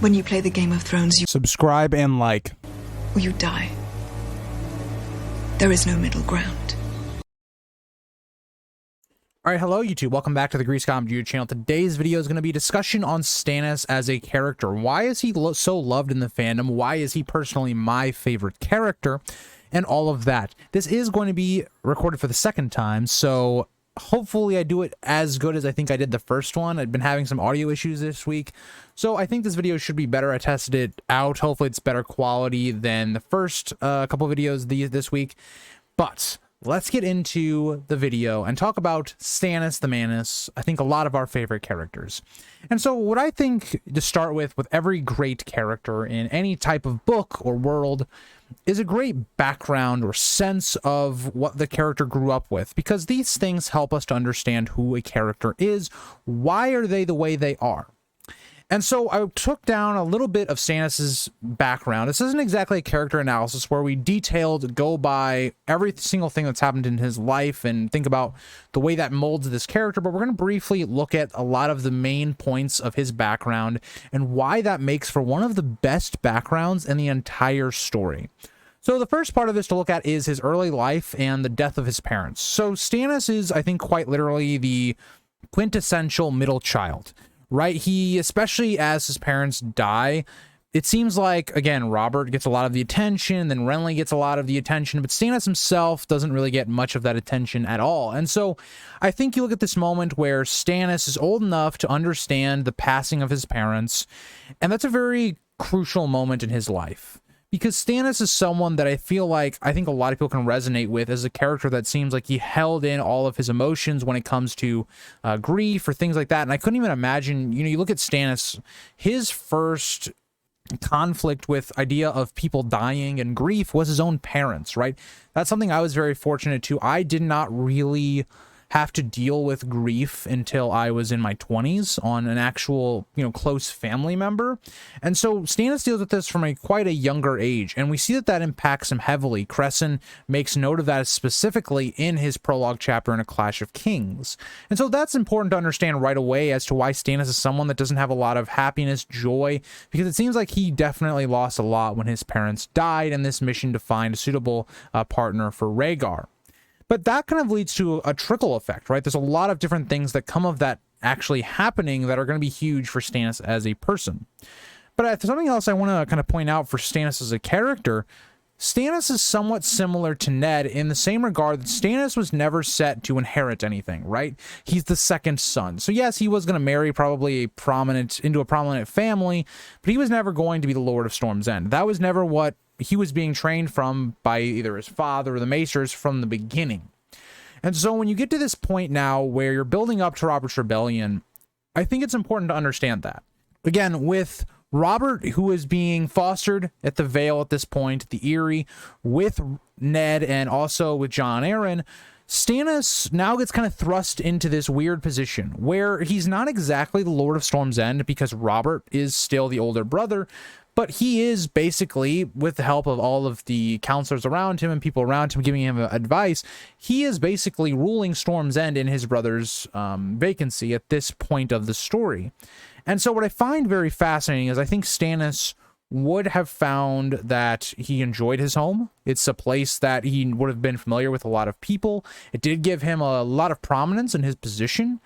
When you play the Game of Thrones, you Subscribe and like. or you die. There is no middle ground. Alright, hello YouTube, welcome back to the Grease Comedy YouTube channel. Today's video is going to be a discussion on Stannis as a character. Why is he so loved in the fandom? Why is he personally my favorite character? And all of that. This is going to be recorded for the second time, so hopefully I do it as good as I think I did the first one. I've been having some audio issues this week, so I think this video should be better. I tested it out. Hopefully it's better quality than the first couple videos this week. But let's get into the video and talk about Stannis the Manus. I think a lot of our favorite characters. And so what I think to start with every great character in any type of book or world is a great background or sense of what the character grew up with, because these things help us to understand who a character is. Why are they the way they are? And so I took down a little bit of Stannis's background. This isn't exactly a character analysis where we go by every single thing that's happened in his life and think about the way that molds this character, but we're going to briefly look at a lot of the main points of his background and why that makes for one of the best backgrounds in the entire story. So the first part of this to look at is his early life and the death of his parents. So Stannis is, I think, quite literally the quintessential middle child. Right? He, especially as his parents die, it seems like, again, Robert gets a lot of the attention, then Renly gets a lot of the attention, but Stannis himself doesn't really get much of that attention at all. And so I think you look at this moment where Stannis is old enough to understand the passing of his parents, and that's a very crucial moment in his life. Because Stannis is someone that I think a lot of people can resonate with as a character that seems like he held in all of his emotions when it comes to grief or things like that. And I couldn't even imagine, you look at Stannis, his first conflict with idea of people dying and grief was his own parents, right? That's something I was very fortunate to. I did not really have to deal with grief until I was in my 20s on an actual, close family member. And so Stannis deals with this from quite a younger age, and we see that impacts him heavily. Cresson makes note of that specifically in his prologue chapter in A Clash of Kings. And so that's important to understand right away as to why Stannis is someone that doesn't have a lot of happiness, joy, because it seems like he definitely lost a lot when his parents died in this mission to find a suitable partner for Rhaegar. But that kind of leads to a trickle effect, right? There's a lot of different things that come of that actually happening that are going to be huge for Stannis as a person. But something else I want to kind of point out for Stannis as a character, Stannis is somewhat similar to Ned in the same regard that Stannis was never set to inherit anything, right? He's the second son. So yes, he was going to marry probably into a prominent family, but he was never going to be the Lord of Storm's End. That was never what he was being trained from by either his father or the Maesters from the beginning. And so when you get to this point now where you're building up to Robert's Rebellion, I think it's important to understand that. Again, with Robert, who is being fostered at the Vale at this point, the Eyrie, with Ned and also with Jon Arryn, Stannis now gets kind of thrust into this weird position where he's not exactly the Lord of Storm's End because Robert is still the older brother, but he is basically, with the help of all of the counselors around him and people around him giving him advice, he is basically ruling Storm's End in his brother's vacancy at this point of the story. And so what I find very fascinating is I think Stannis would have found that he enjoyed his home. It's a place that he would have been familiar with a lot of people. It did give him a lot of prominence in his position.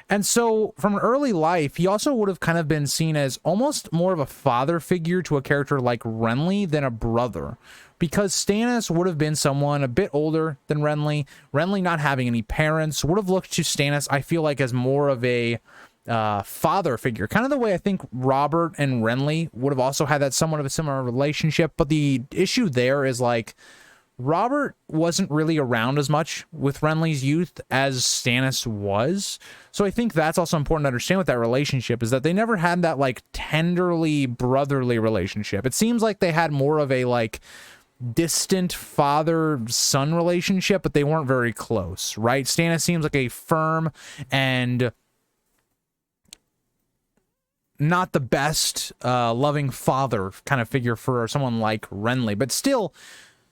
And so from an early life, he also would have kind of been seen as almost more of a father figure to a character like Renly than a brother, because Stannis would have been someone a bit older than Renly. Renly, not having any parents, would have looked to Stannis, I feel like, as more of a father figure, kind of the way I think Robert and Renly would have also had that somewhat of a similar relationship. But the issue there is Robert wasn't really around as much with Renly's youth as Stannis was. So I think that's also important to understand with that relationship, is that they never had that tenderly brotherly relationship. It seems like they had more of a distant father-son relationship, but they weren't very close, right? Stannis seems like a firm and not the best loving father kind of figure for someone like Renly, but still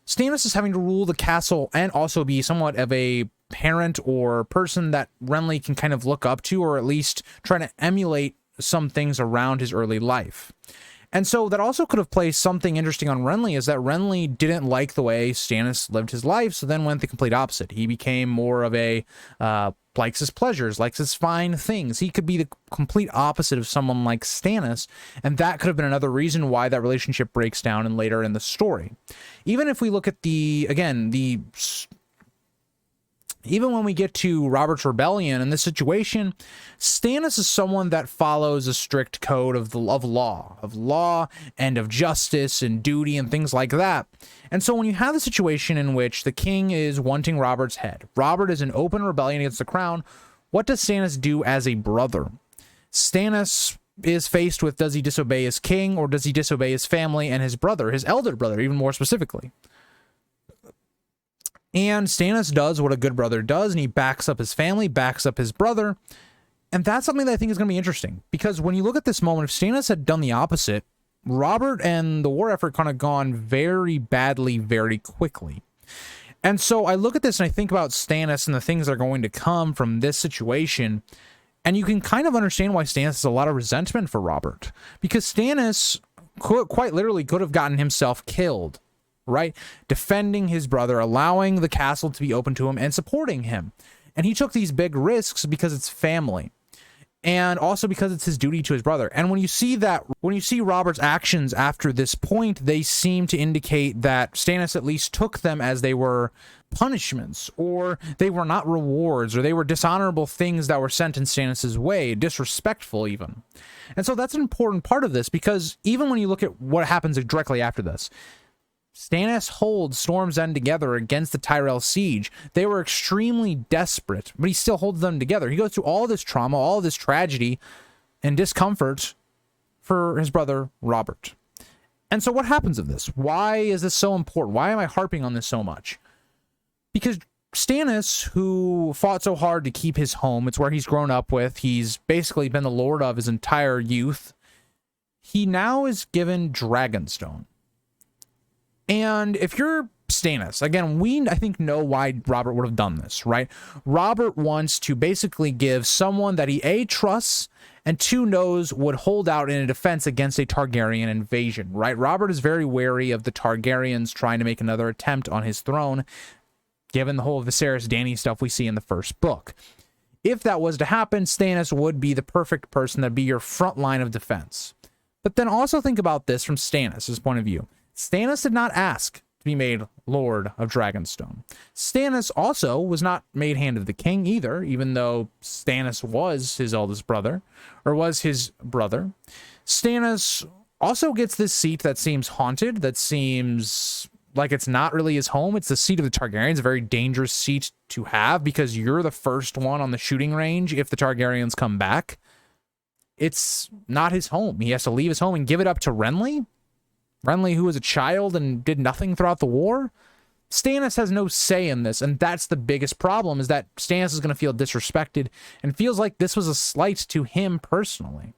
Stannis is having to rule the castle and also be somewhat of a parent or person that Renly can kind of look up to, or at least try to emulate some things around his early life. And so that also could have placed something interesting on Renly, is that Renly didn't like the way Stannis lived his life, so then went the complete opposite. He became more of a, likes his pleasures, likes his fine things. He could be the complete opposite of someone like Stannis, and that could have been another reason why that relationship breaks down and later in the story. Even if we look at even when we get to Robert's rebellion and this situation, Stannis is someone that follows a strict code of law and of justice and duty and things like that. And so when you have the situation in which the king is wanting Robert's head, Robert is in open rebellion against the crown, what does Stannis do as a brother? Stannis is faced with, does he disobey his king, or does he disobey his family and his brother, his elder brother, even more specifically? And Stannis does what a good brother does, and he backs up his family, backs up his brother. And that's something that I think is going to be interesting, because when you look at this moment, if Stannis had done the opposite, Robert and the war effort kind of gone very badly very quickly. And so I look at this and I think about Stannis and the things that are going to come from this situation, and you can kind of understand why Stannis has a lot of resentment for Robert, because Stannis quite literally could have gotten himself killed, right? Defending his brother, allowing the castle to be open to him and supporting him. And he took these big risks because it's family, and also because it's his duty to his brother. And when you see Robert's actions after this point, they seem to indicate that Stannis at least took them as they were punishments, or they were not rewards, or they were dishonorable things that were sent in Stannis's way, disrespectful even. And so that's an important part of this, because even when you look at what happens directly after this, Stannis holds Storm's End together against the Tyrell siege. They were extremely desperate, but he still holds them together. He goes through all this trauma, all this tragedy and discomfort for his brother Robert. And so what happens of this? Why is this so important? Why am I harping on this so much? Because Stannis, who fought so hard to keep his home, it's where he's grown up with, he's basically been the lord of his entire youth, he now is given Dragonstone. And if you're Stannis, again, I think know why Robert would have done this, right? Robert wants to basically give someone that he A, trusts, and 2, knows would hold out in a defense against a Targaryen invasion, right? Robert is very wary of the Targaryens trying to make another attempt on his throne, given the whole Viserys Dany stuff we see in the first book. If that was to happen, Stannis would be the perfect person to be your front line of defense. But then also think about this from Stannis' point of view. Stannis did not ask to be made Lord of Dragonstone. Stannis also was not made Hand of the King either, even though Stannis was his eldest brother, or was his brother. Stannis also gets this seat that seems haunted, that seems like it's not really his home. It's the seat of the Targaryens, a very dangerous seat to have, because you're the first one on the shooting range if the Targaryens come back. It's not his home. He has to leave his home and give it up to Renly. Renly, who was a child and did nothing throughout the war. Stannis has no say in this, and that's the biggest problem, is that Stannis is going to feel disrespected and feels like this was a slight to him personally.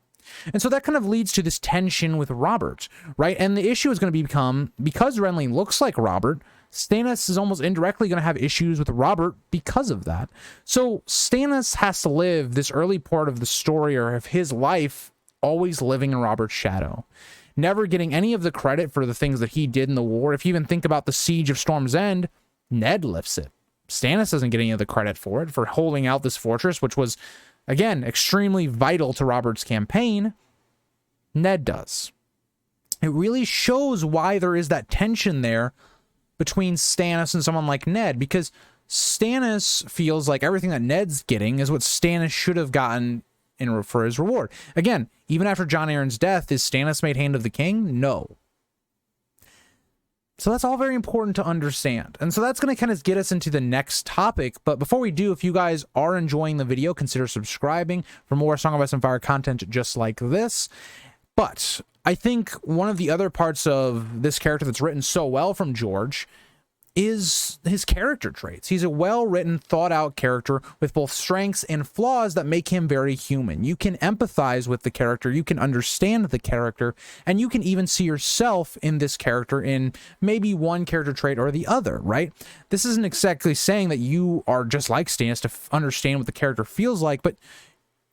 And so that kind of leads to this tension with Robert, right? And the issue is going to become, because Renly looks like Robert, Stannis is almost indirectly going to have issues with Robert because of that. So Stannis has to live this early part of the story, or of his life, always living in Robert's shadow, never getting any of the credit for the things that he did in the war. If you even think about the siege of Storm's End, Ned lifts it. Stannis doesn't get any of the credit for it, for holding out this fortress, which was, again, extremely vital to Robert's campaign. Ned does. It really shows why there is that tension there between Stannis and someone like Ned, because Stannis feels like everything that Ned's getting is what Stannis should have gotten for his reward. Again, even after Jon Arryn's death, is Stannis made Hand of the King? No. So that's all very important to understand. And so that's going to kind of get us into the next topic. But before we do, if you guys are enjoying the video, consider subscribing for more Song of Ice and Fire content just like this. But I think one of the other parts of this character that's written so well from George is his character traits. He's a well-written, thought-out character with both strengths and flaws that make him very human. You can empathize with the character, you can understand the character, and you can even see yourself in this character in maybe one character trait or the other, right? This isn't exactly saying that you are just like Stannis to understand what the character feels like, but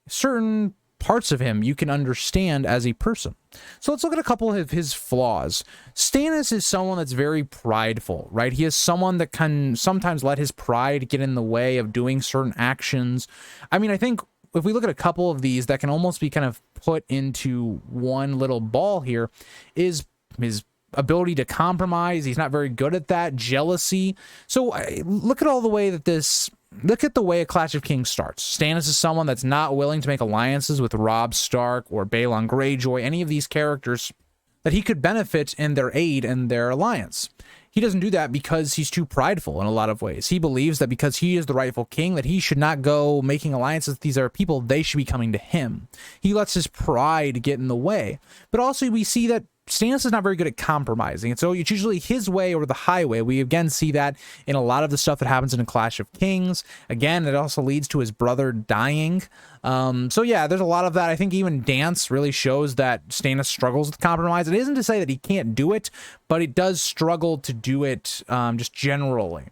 certain parts of him you can understand as a person. So let's look at a couple of his flaws. Stannis is someone that's very prideful, right? He is someone that can sometimes let his pride get in the way of doing certain actions. I mean, I think if we look at a couple of these that can almost be kind of put into one little ball here, is his ability to compromise. He's not very good at that. Jealousy. So look at all the way that look at the way a Clash of Kings starts. Stannis is someone that's not willing to make alliances with Robb Stark or Balon Greyjoy, any of these characters that he could benefit in their aid and their alliance. He doesn't do that because he's too prideful in a lot of ways. He believes that because he is the rightful king, that he should not go making alliances with these other people. They should be coming to him. He lets his pride get in the way. But also we see that Stannis is not very good at compromising, and so it's usually his way or the highway. We again see that in a lot of the stuff that happens in a Clash of Kings. Again, it also leads to his brother dying. So yeah, there's a lot of that. I think even Dance really shows that Stannis struggles with compromise. It isn't to say that he can't do it, but it does struggle to do it just generally.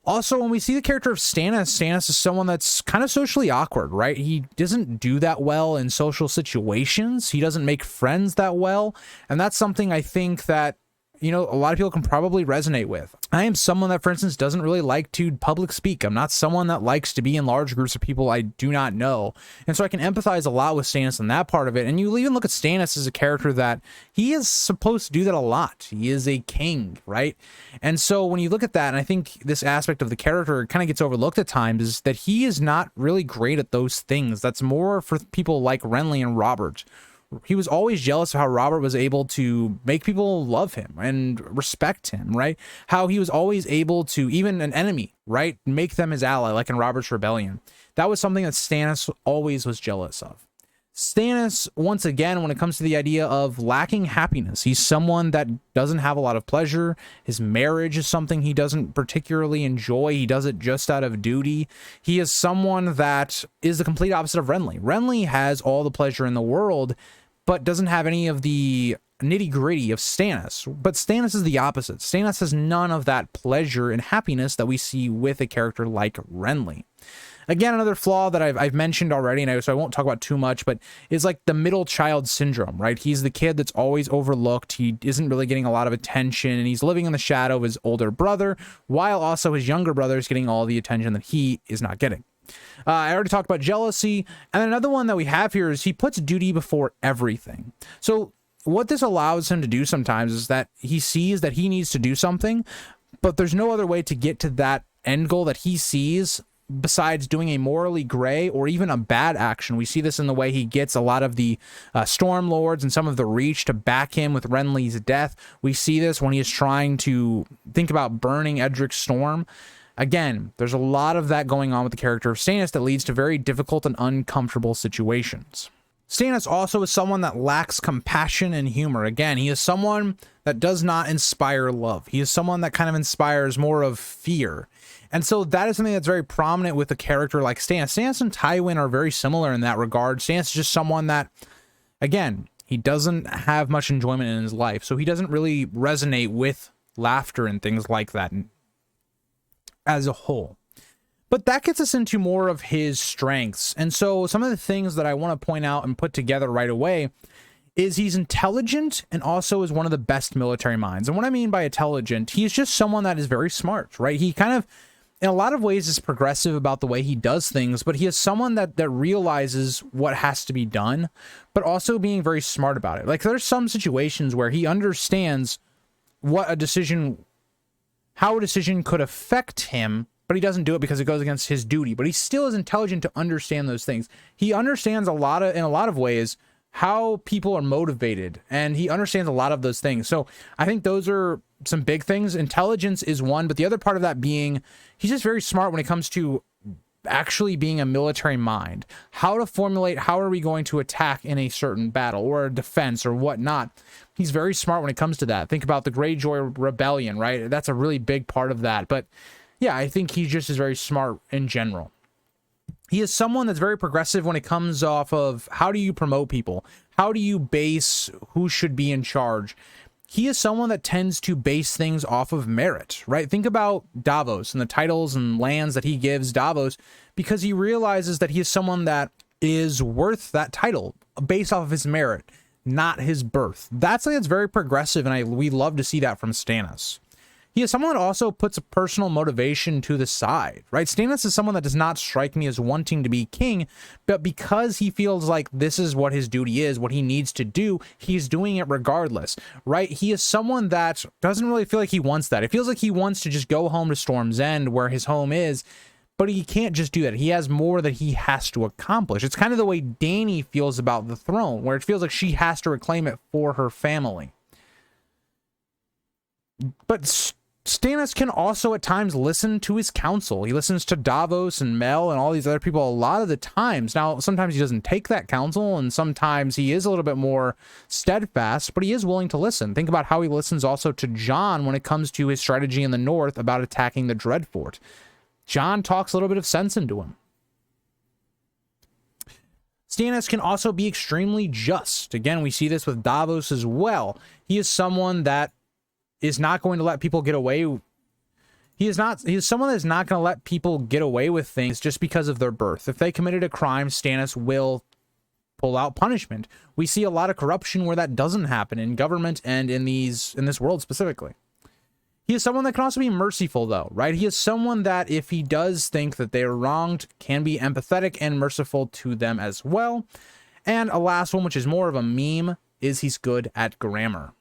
Also, when we see the character of Stannis is someone that's kind of socially awkward, right? He doesn't do that well in social situations. He doesn't make friends that well. And that's something I think that, you know, a lot of people can probably resonate with. I am someone that, for instance, doesn't really like to public speak. I'm not someone that likes to be in large groups of people I do not know. And so I can empathize a lot with Stannis in that part of it. And you even look at Stannis as a character that he is supposed to do that a lot. He is a king, right? And so when you look at that, and I think this aspect of the character kind of gets overlooked at times, is that he is not really great at those things. That's more for people like Renly and Robert. He was always jealous of how Robert was able to make people love him and respect him, right? How he was always able to, even an enemy, right, make them his ally, like in Robert's Rebellion. That was something that Stannis always was jealous of. Stannis, once again, when it comes to the idea of lacking happiness, he's someone that doesn't have a lot of pleasure. His marriage is something he doesn't particularly enjoy. He does it just out of duty. He is someone that is the complete opposite of Renly. Renly has all the pleasure in the world, but doesn't have any of the nitty-gritty of Stannis. But Stannis is the opposite. Stannis has none of that pleasure and happiness that we see with a character like Renly. Again, another flaw that I've mentioned already, and so I won't talk about too much, but is like the middle child syndrome, right? He's the kid that's always overlooked. He isn't really getting a lot of attention, and he's living in the shadow of his older brother, while also his younger brother is getting all the attention that he is not getting. I already talked about jealousy. And then another one that we have here is he puts duty before everything. So what this allows him to do sometimes is that he sees that he needs to do something, but there's no other way to get to that end goal that he sees besides doing a morally gray or even a bad action. We see this in the way he gets a lot of the Storm Lords and some of the Reach to back him with Renly's death. We see this when he is trying to think about burning Edric's Storm. Again, there's a lot of that going on with the character of Stannis that leads to very difficult and uncomfortable situations. Stannis also is someone that lacks compassion and humor. Again, he is someone that does not inspire love. He is someone that kind of inspires more of fear. And so that is something that's very prominent with a character like Stannis. Stannis and Tywin are very similar in that regard. Stannis is just someone that, again, he doesn't have much enjoyment in his life. So he doesn't really resonate with laughter and things like that as a whole. But that gets us into more of his strengths. And so some of the things that I want to point out and put together right away is he's intelligent and also is one of the best military minds. And what I mean by intelligent, he's just someone that is very smart, right? He kind of, in a lot of ways, is progressive about the way he does things, but he is someone that realizes what has to be done, but also being very smart about it. Like there's some situations where he understands what a decision, how a decision could affect him, but he doesn't do it because it goes against his duty. But he still is intelligent to understand those things. He understands in a lot of ways how people are motivated, and he understands a lot of those things. So I think those are some big things. Intelligence is one, but the other part of that being he's just very smart when it comes to actually being a military mind. How to formulate, how are we going to attack in a certain battle or a defense or whatnot. He's very smart when it comes to that. Think about the Greyjoy Rebellion, right? That's a really big part of that. But yeah, I think he just is very smart in general. He is someone that's very progressive when it comes off of how do you promote people? How do you base who should be in charge? He is someone that tends to base things off of merit, right? Think about Davos and the titles and lands that he gives Davos, because he realizes that he is someone that is worth that title based off of his merit, not his birth. That's something that's very progressive, and we love to see that from Stannis. He is someone that also puts a personal motivation to the side, right? Stannis is someone that does not strike me as wanting to be king, but because he feels like this is what his duty is, what he needs to do, he's doing it regardless, right? He is someone that doesn't really feel like he wants that. It feels like he wants to just go home to Storm's End, where his home is, but he can't just do that. He has more that he has to accomplish. It's kind of the way Dany feels about the throne, where it feels like she has to reclaim it for her family. But Stannis can also at times listen to his counsel. He listens to Davos and Mel and all these other people a lot of the times. Now, sometimes he doesn't take that counsel, and sometimes he is a little bit more steadfast, but he is willing to listen. Think about how he listens also to Jon when it comes to his strategy in the north about attacking the Dreadfort. Jon talks a little bit of sense into him. Stannis can also be extremely just. Again, we see this with Davos as well. He is someone that is not going to let people get away. He is someone that is not going to let people get away with things just because of their birth. If they committed a crime, Stannis will pull out punishment. We see a lot of corruption where that doesn't happen in government and in this world specifically. He is someone that can also be merciful, though, right? He is someone that, if he does think that they are wronged, can be empathetic and merciful to them as well. And a last one, which is more of a meme, is he's good at grammar.